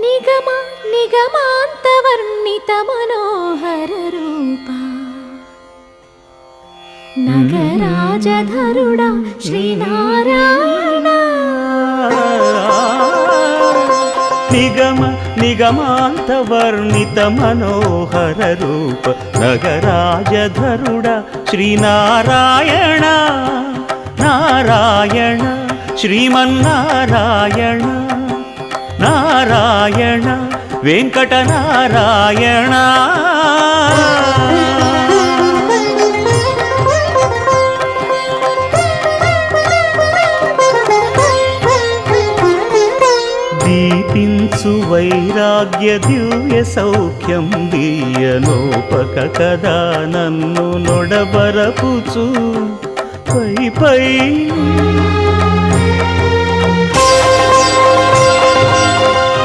నిగమ నిగమాంతవర్ణిత మనోహర రూపా నగరాజధరుడా శ్రీనారాయణ. నిగమ నిగమాంతవర్ణిత మనోహర రూప నగరాజధరుడా శ్రీనారాయణ. నారాయణ శ్రీమన్నారాయణ నారాయణ వెంకటనారాయణ. దీపించు వైరాగ్య దివ్య సౌఖ్యం దీయనోపక కదా నన్ను నొడబరపుచు పై పై